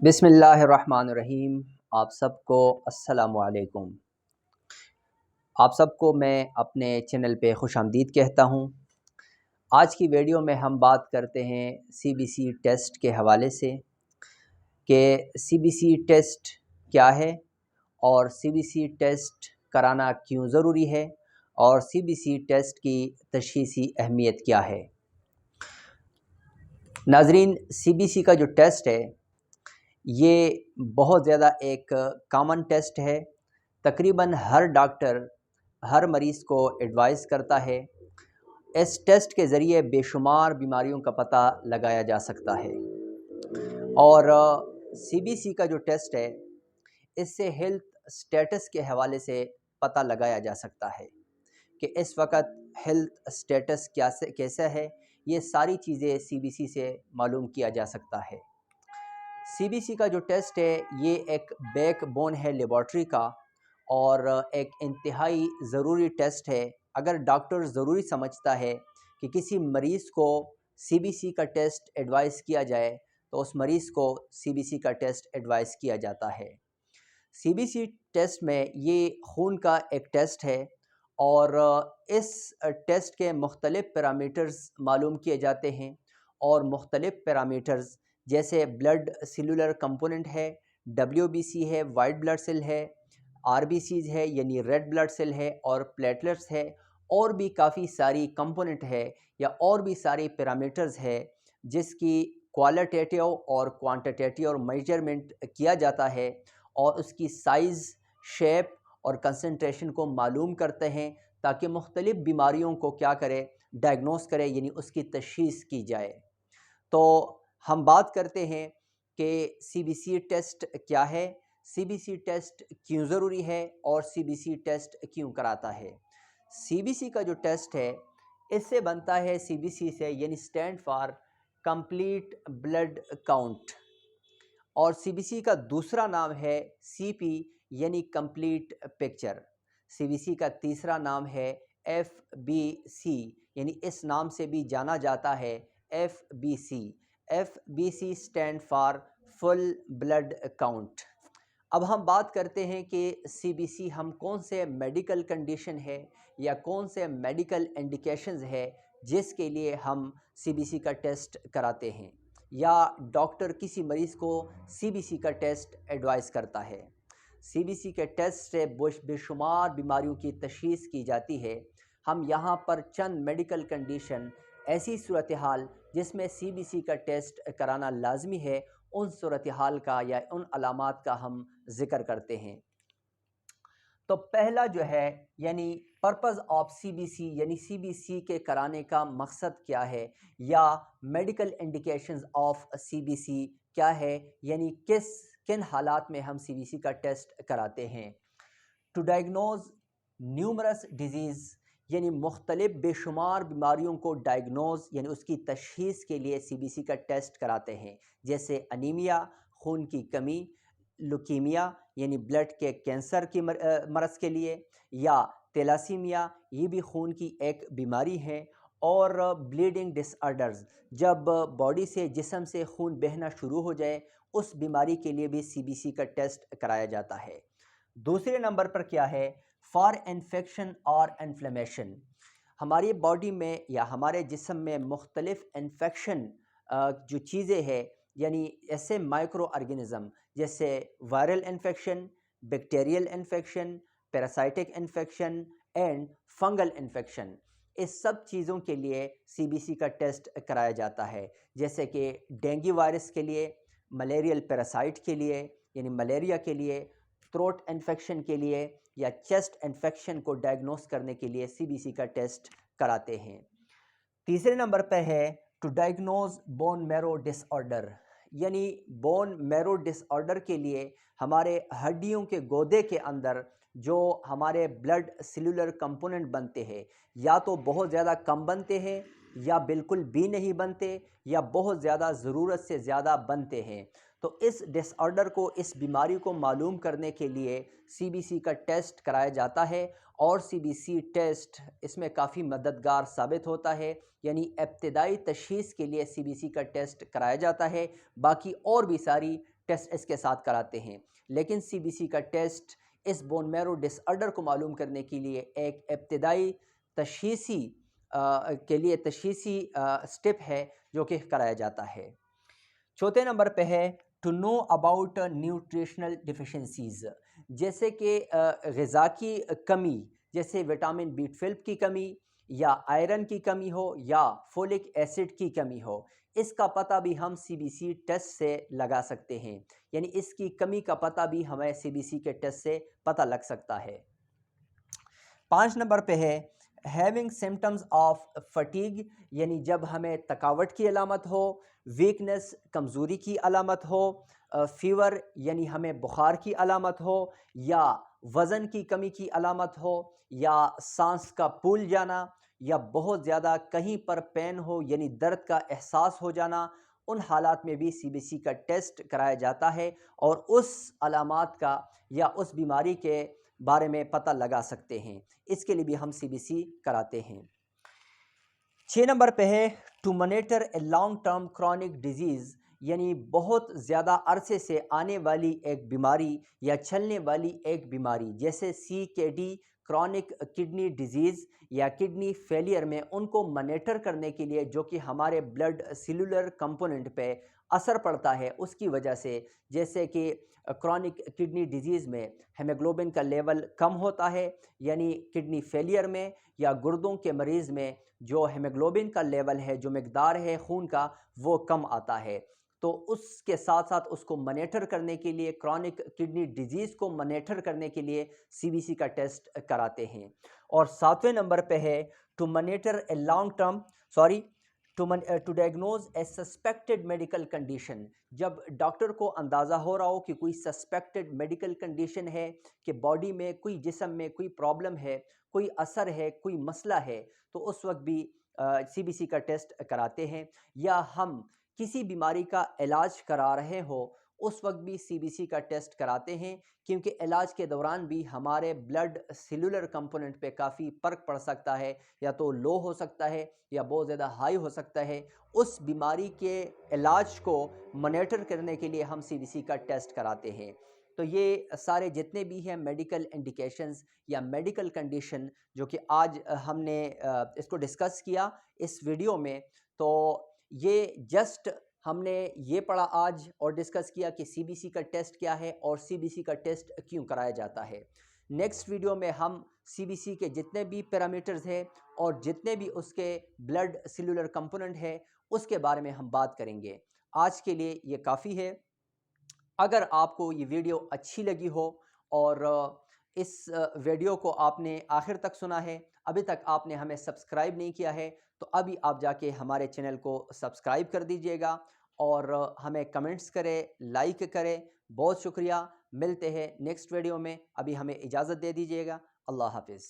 बिस्मिल्लाहिर्रहमानिर्रहीम। आप सबको अस्सलामुअलैकुम। आप सबको मैं अपने चैनल पे खुशामदीद कहता हूँ। आज की वीडियो में हम बात करते हैं सीबीसी टेस्ट के हवाले से कि सीबीसी टेस्ट क्या है और सीबीसी टेस्ट कराना क्यों ज़रूरी है और सीबीसी टेस्ट की तशख़ीसी अहमियत क्या है। नाज़रीन, सीबीसी का जो टेस्ट है ये बहुत ज़्यादा एक कॉमन टेस्ट है। तकरीबन हर डॉक्टर हर मरीज़ को एडवाइस करता है। इस टेस्ट के ज़रिए बेशुमार बीमारियों का पता लगाया जा सकता है और सीबीसी का जो टेस्ट है इससे हेल्थ स्टेटस के हवाले से पता लगाया जा सकता है कि इस वक्त हेल्थ स्टेटस कैसा है। ये सारी चीज़ें सीबीसी से मालूम किया जा सकता है। सीबीसी का जो टेस्ट है ये एक बैकबोन है लेबॉर्ट्री का और एक इंतहाई ज़रूरी टेस्ट है। अगर डॉक्टर ज़रूरी समझता है कि किसी मरीज़ को सीबीसी का टेस्ट एडवाइस किया जाए तो उस मरीज़ को सीबीसी का टेस्ट एडवाइस किया जाता है। सीबीसी टेस्ट में ये खून का एक टेस्ट है और इस टेस्ट के मुख्तलिफ़ पैरामीटर्स मालूम किए जाते हैं और मुख्तलिफ़ पैरामीटर्स जैसे ब्लड सेलुलर कंपोनेंट है, डब्ल्यूबीसी है, वाइट ब्लड सेल है, आरबीसीज है यानी रेड ब्लड सेल है और प्लेटलेट्स है और भी काफ़ी सारी कंपोनेंट है या और भी सारी पैरामीटर्स है जिसकी क्वालिटेटिव और क्वांटिटेटिव मेजरमेंट किया जाता है और उसकी साइज़, शेप और कंसंट्रेशन को मालूम करते हैं ताकि मुख्तलिफ़ बीमारियों को क्या करे, डायग्नोस करे यानी उसकी तशख़ीस की जाए। तो हम बात करते हैं कि सीबीसी टेस्ट क्या है, सीबीसी टेस्ट क्यों ज़रूरी है और सीबीसी टेस्ट क्यों कराता है। सीबीसी का जो टेस्ट है इससे बनता है सीबीसी से यानी stand for complete blood count और सीबीसी का दूसरा नाम है सीपी यानी कंप्लीट पिक्चर। सीबीसी का तीसरा नाम है एफबीसी यानी इस नाम से भी जाना जाता है FBC. FBC stand for full blood count. अब हम बात करते हैं कि सीबीसी हम कौन से मेडिकल कंडीशन है या कौन से मेडिकल इंडिकेशंस है जिसके लिए हम सीबीसी का टेस्ट कराते हैं या डॉक्टर किसी मरीज़ को सीबीसी का टेस्ट एडवाइस करता है। सीबीसी के टेस्ट से बेशुमार बीमारियों की तशख़ीस की जाती है। हम यहाँ पर चंद मेडिकल कंडीशन, ऐसी सूरत हाल जिसमें सीबीसी का टेस्ट कराना लाजमी है, उन सूरत हाल का या उन अलामात का हम ज़िक्र करते हैं। तो पहला जो है यानी पर्पज़ ऑफ सीबीसी यानी सीबीसी के कराने का मकसद क्या है या मेडिकल इंडिकेशंस ऑफ सीबीसी क्या है, यानी किन हालात में हम सीबीसी का टेस्ट कराते हैं। टू डायग्नोज न्यूमरस डिजीज़ यानी मुख्तलिफ बेशुमार बीमारियों को डायग्नोज यानी उसकी तशख़ीस के लिए सीबीसी का टेस्ट कराते हैं, जैसे अनीमिया, खून की कमी, लुकीमिया यानी ब्लड के कैंसर की मरज़ के लिए, या तेलासीमिया ये भी खून की एक बीमारी है, और ब्लीडिंग डिसऑर्डर्स जब बॉडी से जिस्म से खून बहना शुरू हो जाए उस बीमारी के लिए भी सीबीसी का टेस्ट कराया जाता है। दूसरे नंबर पर क्या है, फॉर इन्फेक्शन और इन्फ्लेमेशन। हमारी बॉडी में या हमारे जिस्म में मुख्तलिफ इन्फेक्शन जो चीज़ें हैं यानी ऐसे माइक्रो ऑर्गेनिज़म जैसे viral infection, bacterial infection, parasitic infection and fungal infection, इस सब चीज़ों के लिए सीबीसी का टेस्ट कराया जाता है। जैसे कि डेंगू वायरस के लिए, मलेरियल पैरासाइट के लिए यानी मलेरिया के लिए, थ्रोट इन्फेक्शन के लिए या चेस्ट इन्फेक्शन को डायग्नोस करने के लिए सीबीसी का टेस्ट कराते हैं। तीसरे नंबर पर है to diagnose bone marrow disorder, यानी बोन मैरो डिसऑर्डर के लिए हमारे हड्डियों के गोदे के अंदर जो हमारे ब्लड सेलुलर कंपोनेंट बनते हैं या तो बहुत ज़्यादा कम बनते हैं या बिल्कुल भी नहीं बनते या बहुत ज़्यादा ज़रूरत से ज़्यादा बनते हैं, तो इस डिसऑर्डर को, इस बीमारी को मालूम करने के लिए सीबीसी का टेस्ट कराया जाता है और सीबीसी टेस्ट इसमें काफ़ी मददगार साबित होता है। यानी इब्तिदाई तशख़ीस के लिए सीबीसी का टेस्ट कराया जाता है। बाकी और भी सारी टेस्ट इसके साथ कराते हैं। लेकिन सीबीसी का टेस्ट इस बोन मैरो डिसऑर्डर को मालूम करने के लिए एक इब्तिदाई तशख़ीसी के लिए तशख़ीसी स्टेप है जो कि कराया जाता है। चौथे नंबर पे है टू नो अबाउट न्यूट्रिशनल डिफिशेंसीज़, जैसे कि ग़िज़ा की कमी, जैसे विटामिन B12 की कमी या आयरन की कमी हो या फोलिक एसिड की कमी हो, इसका पता भी हम सीबीसी टेस्ट से लगा सकते हैं। यानी इसकी कमी का पता भी हमें सीबीसी के टेस्ट से पता लग सकता है। 5 नंबर पे है हैविंग सिम्टम्स ऑफ फटीग, यानी जब हमें थकावट की अलामत हो, वीकनेस कमज़ोरी की अलामत हो, फ़ीवर यानी हमें बुखार की अलामत हो, या वज़न की कमी की अलामत हो, या सांस का फूल जाना, या बहुत ज़्यादा कहीं पर पेन हो यानी दर्द का एहसास हो जाना, उन हालात में भी सीबीसी का टेस्ट कराया जाता है और उस अलामात का या उस बीमारी के बारे में पता लगा सकते हैं। इसके लिए भी हम सीबीसी कराते हैं। 6 नंबर पे है to monitor a long term chronic disease, यानी बहुत ज़्यादा अरसे से आने वाली एक बीमारी या चलने वाली एक बीमारी, जैसे CKD क्रॉनिक किडनी डिजीज़ या किडनी फेलियर में उनको मॉनिटर करने के लिए, जो कि हमारे ब्लड सेलुलर कंपोनेंट पे असर पड़ता है उसकी वजह से, जैसे कि क्रॉनिक किडनी डिजीज़ में हेमोग्लोबिन का लेवल कम होता है, यानी किडनी फेलियर में या गुर्दों के मरीज़ में जो हेमोग्लोबिन का लेवल है, जो मकदार है खून का, वो कम आता है। तो उसके साथ साथ उसको मॉनिटर करने के लिए, क्रॉनिक किडनी डिजीज़ को मॉनिटर करने के लिए सीबीसी का टेस्ट कराते हैं। और 7वें नंबर पे है to monitor a long term to diagnose a suspected medical condition, जब डॉक्टर को अंदाज़ा हो रहा हो कि कोई सस्पेक्टेड मेडिकल कंडीशन है, कि बॉडी में कोई जिस्म में कोई प्रॉब्लम है, कोई असर है, कोई मसला है, तो उस वक्त भी सीबीसी का टेस्ट कराते हैं। या हम किसी बीमारी का इलाज करा रहे हो, उस वक्त भी सीबीसी का टेस्ट कराते हैं, क्योंकि इलाज के दौरान भी हमारे ब्लड सेलुलर कंपोनेंट पे काफ़ी फ़र्क पड़ सकता है, या तो लो हो सकता है या बहुत ज़्यादा हाई हो सकता है। उस बीमारी के इलाज को मॉनिटर करने के लिए हम सीबीसी का टेस्ट कराते हैं। तो ये सारे जितने भी हैं मेडिकल इंडिकेशंस या मेडिकल कंडीशन जो कि आज हमने इसको डिस्कस किया इस वीडियो में, तो ये जस्ट हमने ये पढ़ा आज और डिस्कस किया कि सीबीसी का टेस्ट क्या है और सीबीसी का टेस्ट क्यों कराया जाता है। नेक्स्ट वीडियो में हम सीबीसी के जितने भी पैरामीटर्स हैं और जितने भी उसके ब्लड सेलुलर कंपोनेंट है, उसके बारे में हम बात करेंगे। आज के लिए ये काफ़ी है। अगर आपको ये वीडियो अच्छी लगी हो और इस वीडियो को आपने आखिर तक सुना है, अभी तक आपने हमें सब्सक्राइब नहीं किया है, तो अभी आप जाके हमारे चैनल को सब्सक्राइब कर दीजिएगा और हमें कमेंट्स करें, लाइक करें। बहुत शुक्रिया। मिलते हैं नेक्स्ट वीडियो में। अभी हमें इजाज़त दे दीजिएगा। अल्लाह हाफ़िज़।